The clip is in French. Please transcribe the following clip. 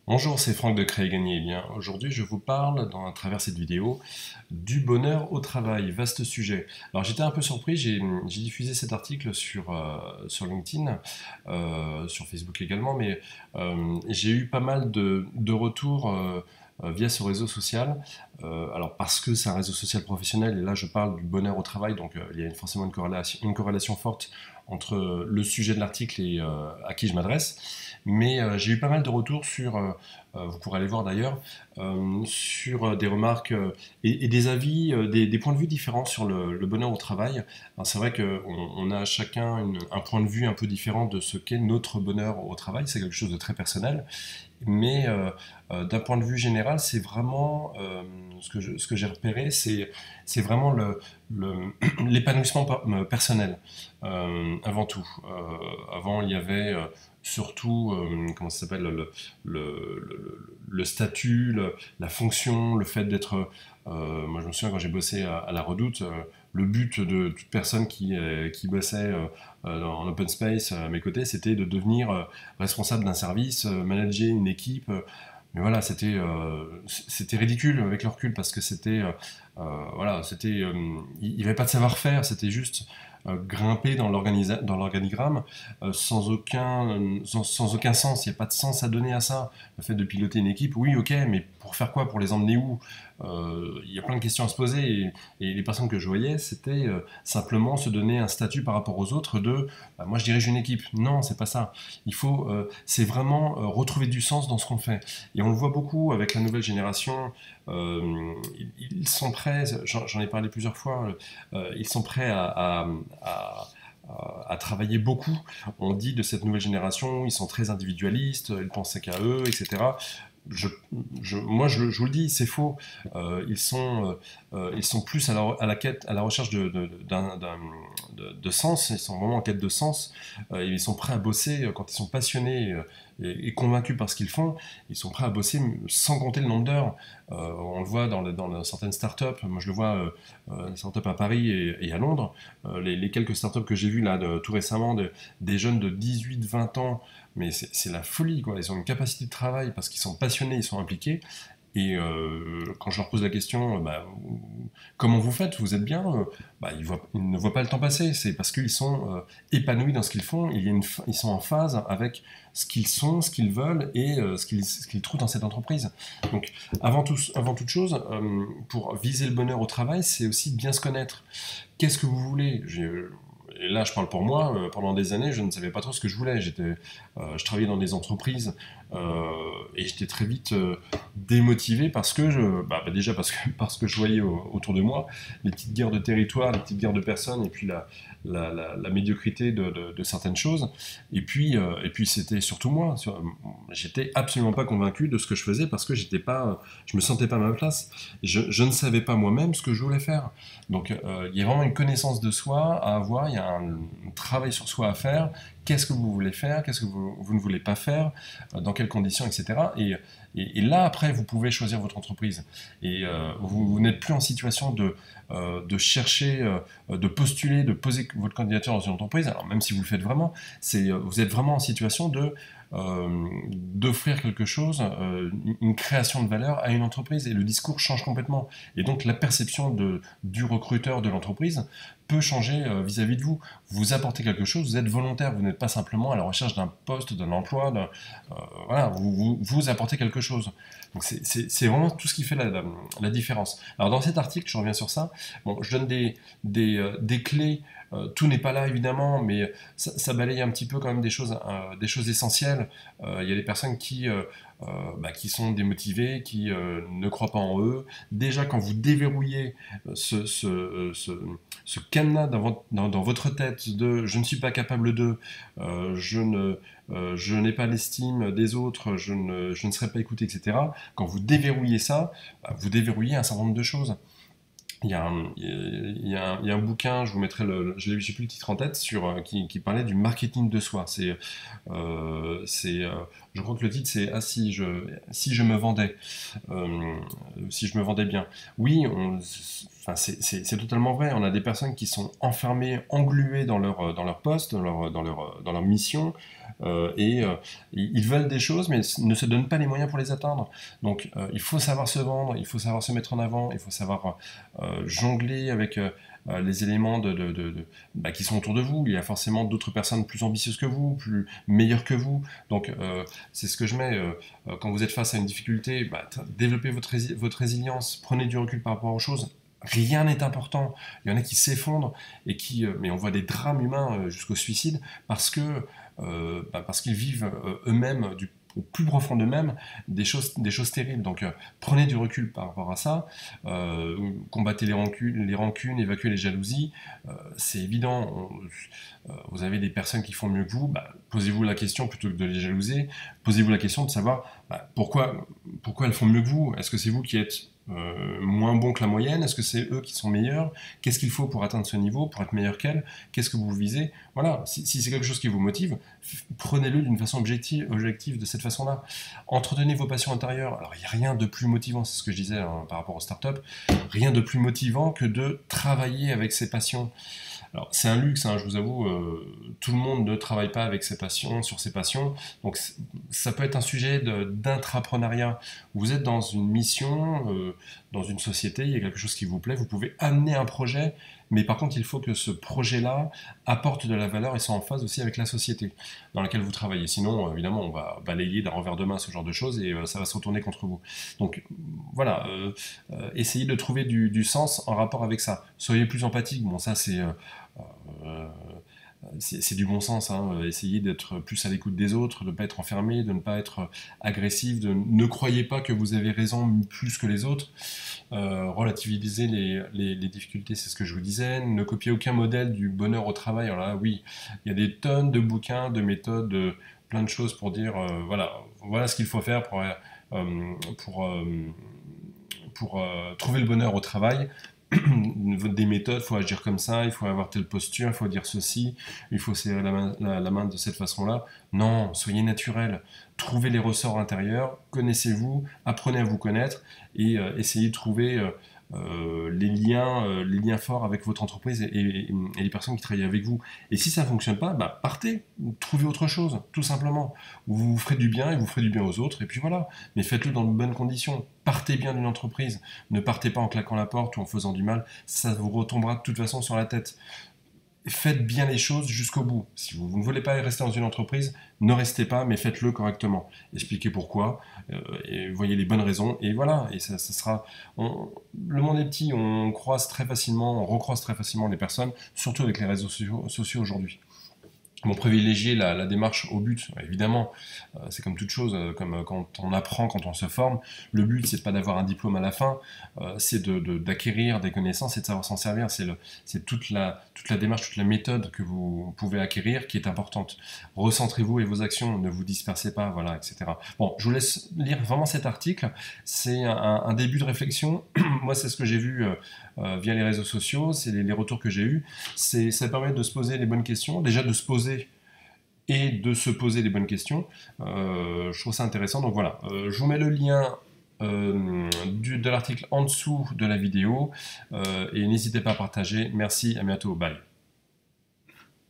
Bonjour, c'est Franck de Créer Gagner. Eh bien, aujourd'hui, je vous parle, à travers cette vidéo, du bonheur au travail. Vaste sujet. Alors, j'étais un peu surpris, j'ai diffusé cet article sur LinkedIn, sur Facebook également, mais j'ai eu pas mal de retours via ce réseau social. Alors, parce que c'est un réseau social professionnel, et là, je parle du bonheur au travail, donc il y a forcément une corrélation forte entre le sujet de l'article et à qui je m'adresse. Mais j'ai eu pas mal de retours vous pourrez aller voir d'ailleurs, sur des remarques et des avis, des points de vue différents sur le bonheur au travail. C'est vrai qu'on a chacun un point de vue un peu différent de ce qu'est notre bonheur au travail, c'est quelque chose de très personnel. Mais d'un point de vue général, c'est vraiment ce que j'ai repéré, c'est vraiment l'épanouissement personnel avant tout. Avant, il y avait surtout, comment ça s'appelle, le statut, la fonction, le fait d'être. Moi, je me souviens quand j'ai bossé à la Redoute, le but de toute personne qui bossait en open space à mes côtés, c'était de devenir responsable d'un service, manager une équipe. Mais voilà, c'était ridicule avec le recul parce que voilà, il n'y avait pas de savoir-faire, c'était juste grimper dans l'organigramme sans aucun sens. Il n'y a pas de sens à donner à ça. Le fait de piloter une équipe, oui, ok, mais pour faire quoi? Pour les emmener où? Il y a plein de questions à se poser et les personnes que je voyais, c'était simplement se donner un statut par rapport aux autres bah, moi je dirige une équipe. Non, c'est pas ça. C'est vraiment retrouver du sens dans ce qu'on fait. Et on le voit beaucoup avec la nouvelle génération. Ils sont prêts, j'en ai parlé plusieurs fois, ils sont prêts à à travailler beaucoup. On dit de cette nouvelle génération, ils sont très individualistes, ils pensent qu'à eux, etc. Je, moi, je vous le dis, c'est faux. Ils sont plus à la quête, à la recherche de sens. Ils sont vraiment en quête de sens. Ils sont prêts à bosser quand ils sont passionnés et convaincus par ce qu'ils font. Ils sont prêts à bosser sans compter le nombre d'heures. On le voit dans certaines startups. Moi, je le vois startups à Paris et à Londres. Les quelques startups que j'ai vues là tout récemment, des jeunes de 18-20 ans, mais c'est la folie, quoi. Ils ont une capacité de travail parce qu'ils sont passionnés, ils sont impliqués. Et quand je leur pose la question, bah, comment vous faites? Vous êtes bien? Bah, ils ne voient pas le temps passer. C'est parce qu'ils sont épanouis dans ce qu'ils font. Ils sont en phase avec ce qu'ils sont, ce qu'ils veulent et ce qu'ils trouvent dans cette entreprise. Donc, avant toute chose, pour viser le bonheur au travail, c'est aussi bien se connaître. Qu'est-ce que vous voulez? Et là, je parle pour moi. Pendant des années, je ne savais pas trop ce que je voulais. Je travaillais dans des entreprises et j'étais très vite démotivé parce que déjà parce que je voyais autour de moi les petites guerres de territoire, les petites guerres de personnes et puis la médiocrité de certaines choses. Et puis c'était surtout moi. J'étais absolument pas convaincu de ce que je faisais parce que je me sentais pas à ma place. Je ne savais pas moi-même ce que je voulais faire. Donc il y a vraiment une connaissance de soi à avoir, il y a un travail sur soi à faire. Qu'est-ce que vous voulez faire? Qu'est-ce que vous ne voulez pas faire? Dans quelles conditions, etc. Et là, après, vous pouvez choisir votre entreprise. Et vous n'êtes plus en situation de chercher, de postuler, de poser votre candidature dans une entreprise. Alors même si vous le faites vraiment, vous êtes vraiment en situation d'offrir quelque chose, une création de valeur à une entreprise. Et le discours change complètement. Et donc la perception du recruteur de l'entreprise peut changer vis-à-vis de vous. Vous apportez quelque chose, vous êtes volontaire, vous n'êtes pas simplement à la recherche d'un poste, d'un emploi, voilà, vous apportez quelque chose. Donc c'est vraiment tout ce qui fait la différence. Alors dans cet article, je reviens sur ça, bon, je donne des clés. Tout n'est pas là évidemment, mais ça balaye un petit peu quand même des choses essentielles. Il y a des personnes qui sont démotivées, qui ne croient pas en eux. Déjà, quand vous déverrouillez ce cadenas dans votre tête de je ne suis pas capable de, je n'ai pas l'estime des autres, je ne serai pas écouté, etc. Quand vous déverrouillez ça, bah, vous déverrouillez un certain nombre de choses. il y a un bouquin, je vous mettrai j'ai plus le titre en tête, qui parlait du marketing de soi. Je crois que le titre c'est si je me vendais, euh, si je me vendais bien. Oui, enfin, c'est totalement vrai. On a des personnes qui sont enfermées, engluées dans leur poste, dans leur mission, ils veulent des choses, mais ne se donnent pas les moyens pour les atteindre. Donc, il faut savoir se vendre, il faut savoir se mettre en avant, il faut savoir jongler avec les éléments qui sont autour de vous. Il y a forcément d'autres personnes plus ambitieuses que vous, plus meilleures que vous. Donc, c'est ce que je mets. Quand vous êtes face à une difficulté, développez votre résilience, prenez du recul par rapport aux choses. Rien n'est important. Il y en a qui s'effondrent mais on voit des drames humains jusqu'au suicide parce qu'ils vivent eux-mêmes au plus profond d'eux-mêmes des choses terribles. Donc prenez du recul par rapport à ça, combattez les rancunes, évacuez les jalousies. C'est évident, vous avez des personnes qui font mieux que vous, posez-vous la question plutôt que de les jalouser, posez-vous la question de savoir pourquoi elles font mieux que vous. Est-ce que c'est vous qui êtes moins bon que la moyenne? Est-ce que c'est eux qui sont meilleurs? Qu'est-ce qu'il faut pour atteindre ce niveau, pour être meilleur qu'elles? Qu'est-ce que vous visez? Voilà, si c'est quelque chose qui vous motive, prenez-le d'une façon objective de cette façon-là. Entretenez vos passions intérieures. Alors, il n'y a rien de plus motivant, c'est ce que je disais par rapport aux startups, rien de plus motivant que de travailler avec ses passions. Alors, c'est un luxe, je vous avoue, tout le monde ne travaille pas avec ses passions, sur ses passions, donc ça peut être un sujet d'intrapreneuriat. Vous êtes dans une mission, dans une société, il y a quelque chose qui vous plaît, vous pouvez amener un projet, mais par contre, il faut que ce projet-là apporte de la valeur et soit en phase aussi avec la société dans laquelle vous travaillez. Sinon, évidemment, on va balayer d'un revers de main ce genre de choses et ça va se retourner contre vous. Donc, voilà, essayez de trouver du sens en rapport avec ça. Soyez plus empathique, bon, ça euh, c'est du bon sens, essayez d'être plus à l'écoute des autres, de ne pas être enfermé, de ne pas être agressif, ne croyez pas que vous avez raison plus que les autres, relativisez les difficultés, c'est ce que je vous disais, ne copiez aucun modèle du bonheur au travail. Alors là, oui, il y a des tonnes de bouquins, de méthodes, plein de choses pour dire, voilà ce qu'il faut faire pour trouver le bonheur au travail. Des méthodes, il faut agir comme ça, il faut avoir telle posture, il faut dire ceci, il faut serrer la main de cette façon-là. Non, soyez naturel. Trouvez les ressorts intérieurs, connaissez-vous, apprenez à vous connaître et essayez de trouver les liens forts avec votre entreprise et les personnes qui travaillent avec vous. Et si ça ne fonctionne pas, partez, trouvez autre chose, tout simplement. Vous vous ferez du bien et vous ferez du bien aux autres, et puis voilà. Mais faites-le dans de bonnes conditions. Partez bien d'une entreprise. Ne partez pas en claquant la porte ou en faisant du mal. Ça vous retombera de toute façon sur la tête. Faites bien les choses jusqu'au bout. Si vous ne voulez pas rester dans une entreprise, ne restez pas, mais faites-le correctement. Expliquez pourquoi, et voyez les bonnes raisons, et voilà. Et ça sera. Le monde est petit, on croise très facilement, on recroise très facilement les personnes, surtout avec les réseaux sociaux aujourd'hui. Bon, privilégier la démarche au but, évidemment, c'est comme toute chose, comme quand on apprend, quand on se forme, le but c'est pas d'avoir un diplôme à la fin, c'est d'acquérir des connaissances et de savoir s'en servir, c'est toute la démarche, toute la méthode que vous pouvez acquérir qui est importante. Recentrez-vous et vos actions, ne vous dispersez pas, voilà, etc. Bon, je vous laisse lire vraiment cet article, c'est un début de réflexion, moi c'est ce que j'ai vu via les réseaux sociaux, c'est les retours que j'ai eus, ça permet de se poser les bonnes questions, déjà de se poser et de se poser les bonnes questions. Je trouve ça intéressant. Donc voilà, je vous mets le lien de l'article en dessous de la vidéo et n'hésitez pas à partager. Merci, à bientôt, bye.